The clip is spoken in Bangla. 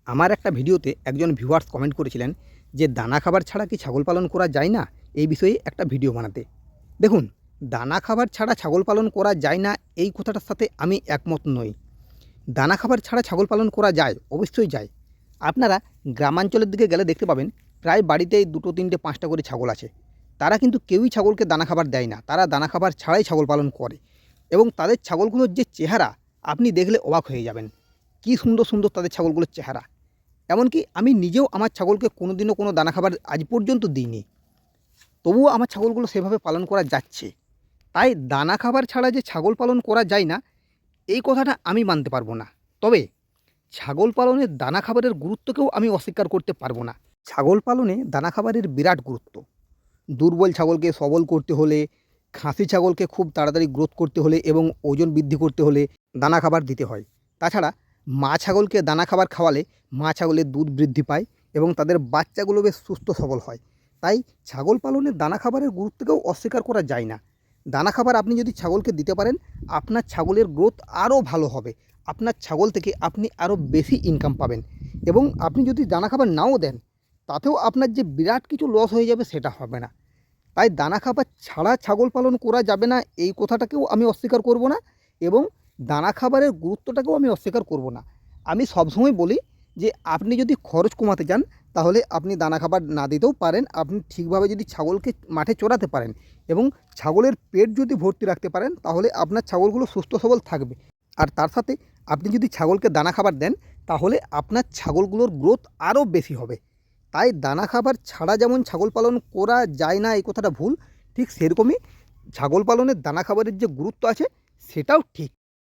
আমার একটা ভিডিওতে একজন ভিউয়ার্স কমেন্ট করেছিলেন যে দানা খাবার ছাড়া কি ছাগল পালন করা যায় না, এই বিষয়ে একটা ভিডিও বানাতে। দেখুন, দানা খাবার ছাড়া ছাগল পালন করা যায় না এই কথাটার সাথে আমি একমত নই। দানা খাবার ছাড়া ছাগল পালন করা যায়, অবশ্যই যায়। আপনারা গ্রামাঞ্চলের দিকে গেলে দেখতে পাবেন প্রায় বাড়িতেই 2, 3, 5টা করে ছাগল আছে। তারা কিন্তু কেউই ছাগলকে দানা খাবার দেয় না, তারা দানা খাবার ছাড়াই ছাগল পালন করে। এবং তাদের ছাগলগুলোর যে চেহারা, আপনি দেখলে অবাক হয়ে যাবেন। কি সুন্দর সুন্দর তাদের ছাগলগুলোর চেহারা। এমনকি আমি নিজেও আমার ছাগলকে কোনোদিনও কোনো দানা খাবার আজ পর্যন্ত দিইনি, তবুও আমার ছাগলগুলো সেভাবে পালন করা যাচ্ছে। তাই দানা খাবার ছাড়া যে ছাগল পালন করা যায় না, এই কথাটা আমি মানতে পারবো না। তবে ছাগল পালনে দানা খাবারের গুরুত্বকেও আমি অস্বীকার করতে পারবো না। ছাগল পালনে দানা খাবারের বিরাট গুরুত্ব। দুর্বল ছাগলকে সবল করতে হলে, খাসি ছাগলকে খুব তাড়াতাড়ি গ্রোথ করতে হলে এবং ওজন বৃদ্ধি করতে হলে দানা খাবার দিতে হয়। তাছাড়া মা ছাগলকে দানা খাবার খাওয়ালে মা ছাগলের দুধ বৃদ্ধি পায় এবং তাদের বাচ্চাগুলো বেশ সুস্থ সবল হয়। তাই ছাগল পালনে দানা খাবারের গুরুত্বকেও অস্বীকার করা যায় না। দানা খাবার আপনি যদি ছাগলকে দিতে পারেন, আপনার ছাগলের গ্রোথ আরও ভালো হবে। আপনার ছাগল থেকে আপনি আরও বেশি ইনকাম পাবেন। এবং আপনি যদি দানা খাবার নাও দেন, তাতেও আপনার যে বিরাট কিছু লস হয়ে যাবে সেটা হবে না। তাই দানা খাবার ছাড়া ছাগল পালন করা যাবে না এই কথাটাকেও আমি অস্বীকার করব না, এবং দানা খাবারের গুরুত্বটাকেও আমি অস্বীকার করব না। আমি সবসময় বলি যে আপনি যদি খরচ কমাতে চান, তাহলে আপনি দানা খাবার না দিতেও পারেন। আপনি ঠিকভাবে যদি ছাগলকে মাঠে চরাতে পারেন এবং ছাগলের পেট যদি ভর্তি রাখতে পারেন, তাহলে আপনার ছাগলগুলো সুস্থ সবল থাকবে। আর তার সাথে আপনি যদি ছাগলকে দানা খাবার দেন, তাহলে আপনার ছাগলগুলোর গ্রোথ আরও বেশি হবে। তাই দানা খাবার ছাড়া যেমন ছাগল পালন করা যায় না এই কথাটা ভুল, ঠিক সেরকমই ছাগল পালনের দানা খাবারের যে গুরুত্ব আছে সেটাও ঠিক।